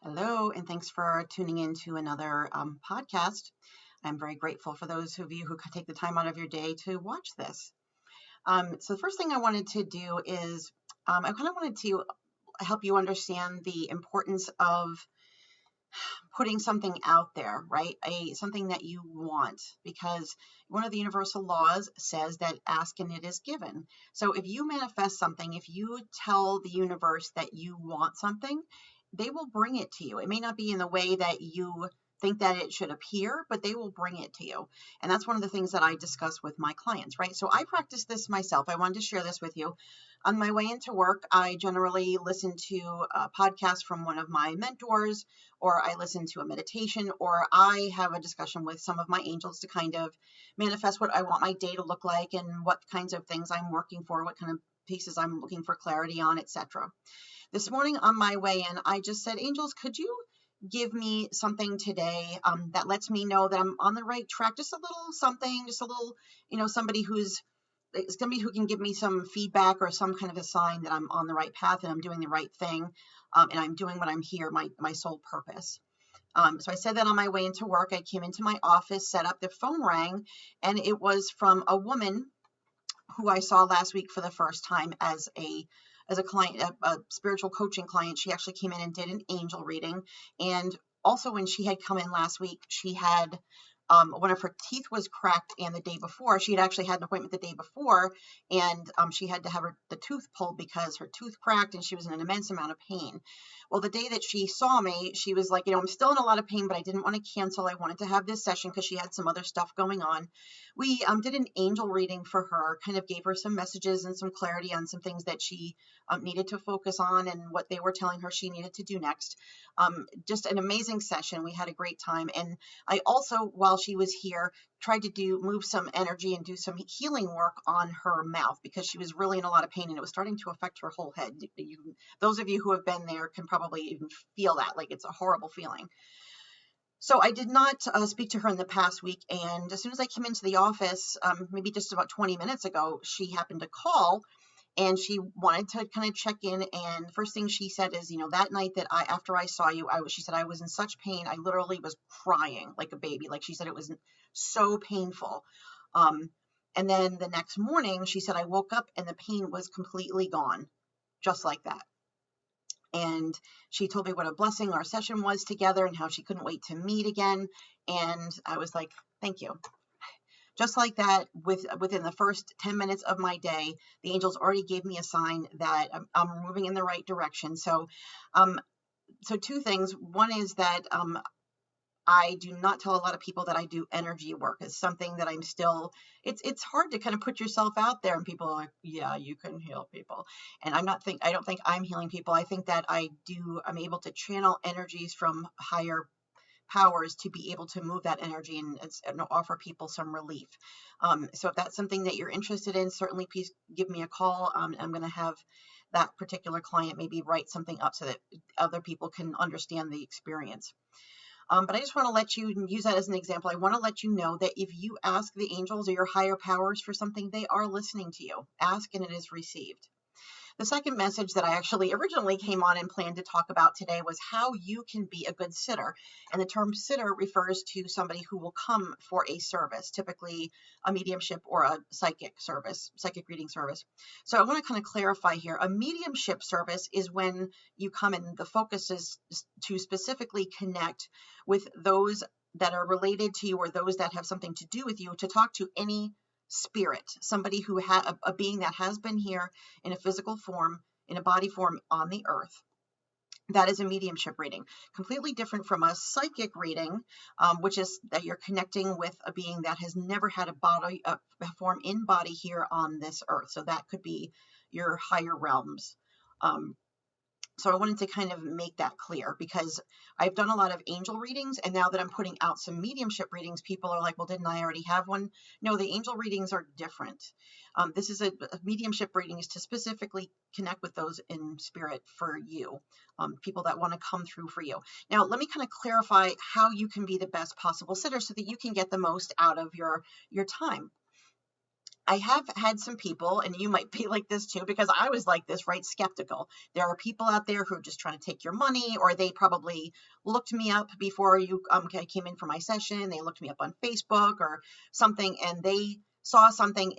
Hello, and thanks for tuning in to another podcast. I'm very grateful for those of you who could take the time out of your day to watch this. So the first thing I wanted to do is I kind of wanted to help you understand the importance of putting something out there, right? Something that you want, because one of the universal laws says that ask and it is given. So if you manifest something, if you tell the universe that you want something, they will bring it to you. It may not be in the way that you think that it should appear, but they will bring it to you. And that's one of the things that I discuss with my clients, right? So I practice this myself. I wanted to share this with you. On my way into work, I generally listen to a podcast from one of my mentors, or I listen to a meditation, or I have a discussion with some of my angels to kind of manifest what I want my day to look like and what kinds of things I'm working for, what kind of pieces I'm looking for clarity on, etc. This morning on my way in, I just said, angels, could you give me something today that lets me know that I'm on the right track? Just a little something, just a little, somebody who can give me some feedback or some kind of a sign that I'm on the right path and I'm doing the right thing, and I'm doing what I'm here, my sole purpose. So I said that on my way into work. I came into my office, set up, the phone rang, and it was from a woman who I saw last week for the first time as a client, a spiritual coaching client. She actually came in and did an angel reading. And also when she had come in last week, she had one of her teeth was cracked, and the day before, she had actually had an appointment the day before, and she had to have the tooth pulled because her tooth cracked and she was in an immense amount of pain. Well, the day that she saw me, she was like, I'm still in a lot of pain, but I didn't want to cancel. I wanted to have this session because she had some other stuff going on. We did an angel reading for her, kind of gave her some messages and some clarity on some things that she needed to focus on and what they were telling her she needed to do next. Just an amazing session. We had a great time. And I also, while she was here, tried to move some energy and do some healing work on her mouth because she was really in a lot of pain and it was starting to affect her whole head. Those of you who have been there can probably even feel that, like it's a horrible feeling. So I did not speak to her in the past week, and as soon as I came into the office, maybe just about 20 minutes ago, she happened to call, and she wanted to kind of check in. And the first thing she said is, that night that after I saw you, she said I was in such pain, I literally was crying like a baby. Like she said, it was so painful. And then the next morning, she said I woke up and the pain was completely gone, just like that. And she told me what a blessing our session was together and how she couldn't wait to meet again. And I was like, thank you. Just like that, within the first 10 minutes of my day, the angels already gave me a sign that I'm moving in the right direction. So two things. One is that I do not tell a lot of people that I do energy work. It's something that I'm still, it's hard to kind of put yourself out there and people are like, yeah, you can heal people. And I don't think I'm healing people. I think that I'm able to channel energies from higher powers to be able to move that energy and offer people some relief. So if that's something that you're interested in, certainly please give me a call. I'm going to have that particular client maybe write something up so that other people can understand the experience. But I just want to let you use that as an example. I want to let you know that if you ask the angels or your higher powers for something, they are listening to you. Ask and it is received. The second message that I actually originally came on and planned to talk about today was how you can be a good sitter. And the term sitter refers to somebody who will come for a service, typically a mediumship or a psychic reading service. So I want to kind of clarify here. A mediumship service is when you come and the focus is to specifically connect with those that are related to you or those that have something to do with you, to talk to any spirit, somebody who a being that has been here in a physical form, in a body form on the earth. That is a mediumship reading, completely different from a psychic reading, which is that you're connecting with a being that has never had a form in body here on this earth. So that could be your higher realms. So I wanted to kind of make that clear because I've done a lot of angel readings, and now that I'm putting out some mediumship readings, people are like, well, didn't I already have one? No, the angel readings are different. This is a mediumship reading is to specifically connect with those in spirit for you, people that want to come through for you. Now, let me kind of clarify how you can be the best possible sitter so that you can get the most out of your time. I have had some people, and you might be like this too, because I was like this, right? Skeptical. There are people out there who are just trying to take your money, or they probably looked me up before you came in for my session. They looked me up on Facebook or something, and they saw something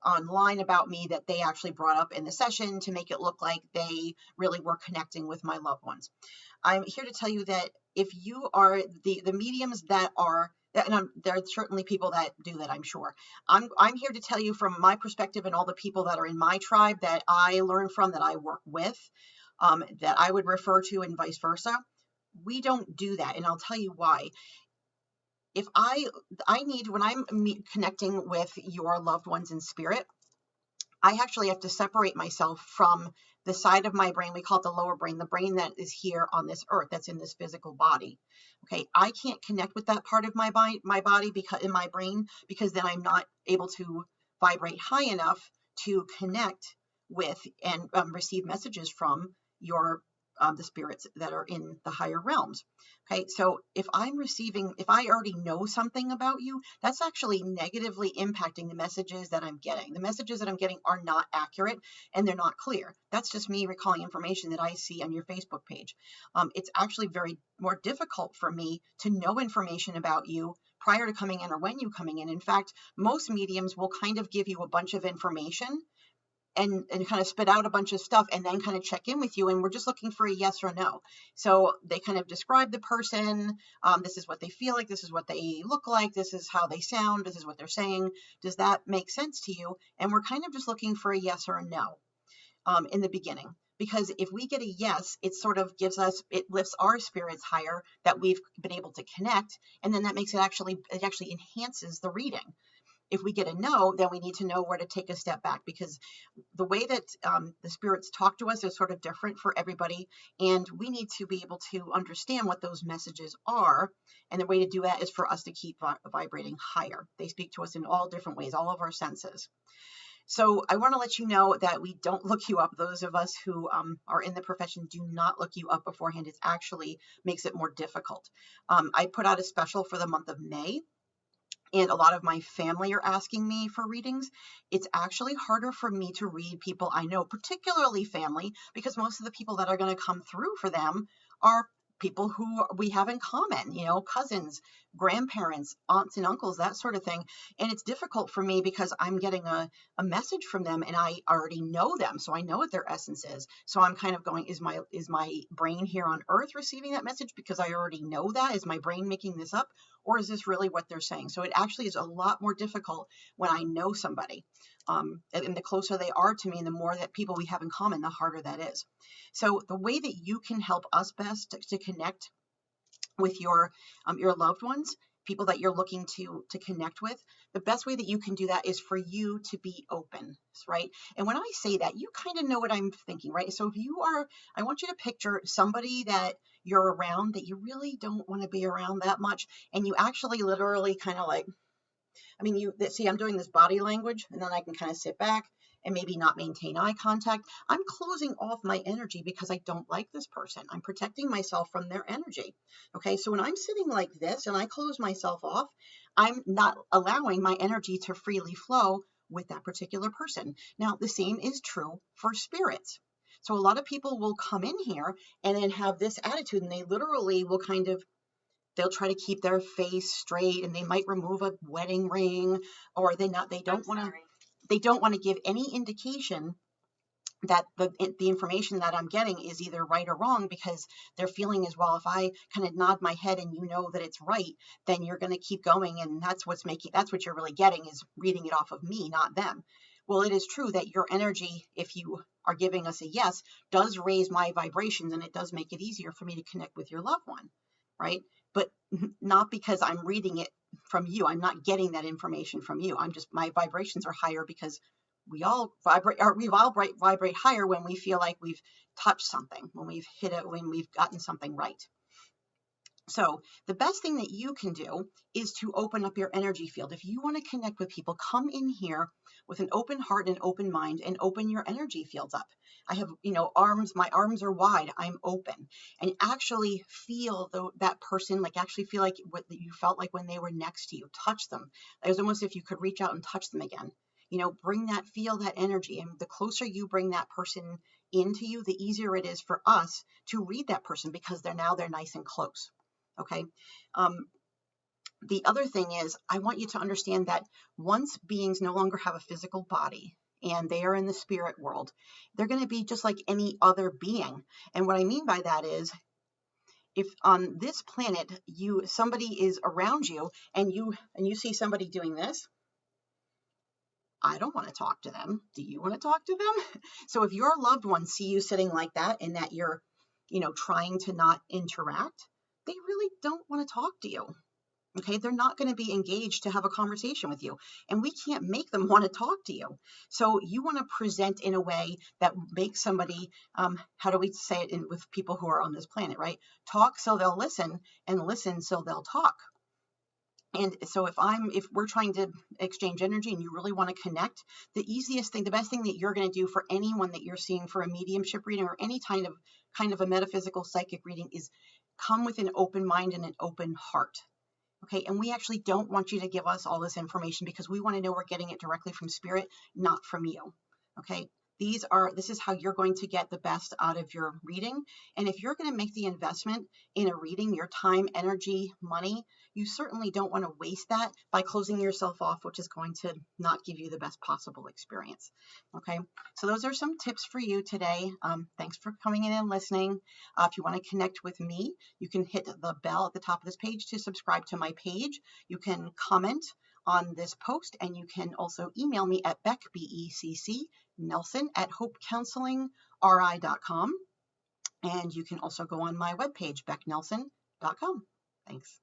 online about me that they actually brought up in the session to make it look like they really were connecting with my loved ones. I'm here to tell you that if you are the mediums that are, and there are certainly people that do that, I'm sure. I'm here to tell you from my perspective and all the people that are in my tribe that I learn from, that I work with, that I would refer to, and vice versa. We don't do that, and I'll tell you why. If I need, when I'm connecting with your loved ones in spirit, I actually have to separate myself from the side of my brain. We call it the lower brain, the brain that is here on this earth, that's in this physical body. Okay, I can't connect with that part of my body because in my brain, because then I'm not able to vibrate high enough to connect with and receive messages from your the spirits that are in the higher realms. Okay, so if I already know something about you, that's actually negatively impacting the messages that I'm getting. The messages that I'm getting are not accurate, and they're not clear. That's just me recalling information that I see on your Facebook page. It's actually very more difficult for me to know information about you prior to coming in or when you're coming in. In fact, most mediums will kind of give you a bunch of information and kind of spit out a bunch of stuff and then kind of check in with you, and we're just looking for a yes or no. So they kind of describe the person. This is what they feel like, this is what they look like, this is how they sound, this is what they're saying. Does that make sense to you? And we're kind of just looking for a yes or a no in the beginning, because if we get a yes, it sort of it lifts our spirits higher, that we've been able to connect, and then that makes it actually enhances the reading. If we get a no, then we need to know where to take a step back, because the way that the spirits talk to us is sort of different for everybody, and we need to be able to understand what those messages are. And the way to do that is for us to keep vibrating higher. They speak to us in all different ways, all of our senses. So I want to let you know that we don't look you up. Those of us who are in the profession do not look you up beforehand. It actually makes it more difficult. I put out a special for the month of May, and a lot of my family are asking me for readings. It's actually harder for me to read people I know, particularly family, because most of the people that are going to come through for them are people who we have in common, cousins, grandparents, aunts and uncles, that sort of thing. And it's difficult for me because I'm getting a message from them and I already know them. So I know what their essence is. So I'm kind of going, is my brain here on earth receiving that message because I already know that? Is my brain making this up? Or is this really what they're saying? So it actually is a lot more difficult when I know somebody. And the closer they are to me and the more that people we have in common, the harder that is. So the way that you can help us best to connect with your loved ones, people that you're looking to connect with, the best way that you can do that is for you to be open, right? And when I say that, you kind of know what I'm thinking, right? So if you are, I want you to picture somebody that you're around that you really don't want to be around that much, and you actually literally kind of like, see, I'm doing this body language, and then I can kind of sit back and maybe not maintain eye contact. I'm closing off my energy because I don't like this person. I'm protecting myself from their energy. Okay, so when I'm sitting like this and I close myself off, I'm not allowing my energy to freely flow with that particular person. Now, the same is true for spirits. So a lot of people will come in here and then have this attitude, and they literally will they'll try to keep their face straight, and they might remove a wedding ring, or they don't want to give any indication that the information that I'm getting is either right or wrong, because their feeling is, well, if I kind of nod my head and you know that it's right, then you're going to keep going, and that's what you're really getting, is reading it off of me, not them. Well, it is true that your energy, if you are giving us a yes, does raise my vibrations, and it does make it easier for me to connect with your loved one, right? But not because I'm reading it from you. I'm not getting that information from you. My vibrations are higher because we all vibrate higher when we feel like we've touched something, when we've hit it, when we've gotten something right. So the best thing that you can do is to open up your energy field. If you want to connect with people, come in here with an open heart and open mind and open your energy fields up. I have, arms, my arms are wide, I'm open, and actually feel that person, like actually feel like what you felt like when they were next to you, touch them. It was almost if you could reach out and touch them again. feel that energy. And the closer you bring that person into you, the easier it is for us to read that person, because they're nice and close. Okay. The other thing is, I want you to understand that once beings no longer have a physical body and they are in the spirit world, they're going to be just like any other being. And what I mean by that is, if on this planet somebody is around you and you see somebody doing this, I don't want to talk to them. Do you want to talk to them? So if your loved ones see you sitting like that and that you're, trying to not interact, they really don't want to talk to you. Okay, they're not going to be engaged to have a conversation with you, and we can't make them want to talk to you. So you want to present in a way that makes somebody, how do we say it with people who are on this planet, right? Talk so they'll listen, and listen so they'll talk. And so if we're trying to exchange energy and you really want to connect, the best thing that you're going to do for anyone that you're seeing for a mediumship reading or any kind of a metaphysical psychic reading is come with an open mind and an open heart. Okay, and we actually don't want you to give us all this information, because we want to know we're getting it directly from spirit, not from you. Okay, this is how you're going to get the best out of your reading. And if you're going to make the investment in a reading, your time, energy, money, you certainly don't want to waste that by closing yourself off, which is going to not give you the best possible experience. Okay, so those are some tips for you today. Thanks for coming in and listening. If you want to connect with me, you can hit the bell at the top of this page to subscribe to my page. You can comment on this post, and you can also email me at Beck, BECC, Nelson at hopecounselingri.com. And you can also go on my webpage, becknelson.com. Thanks.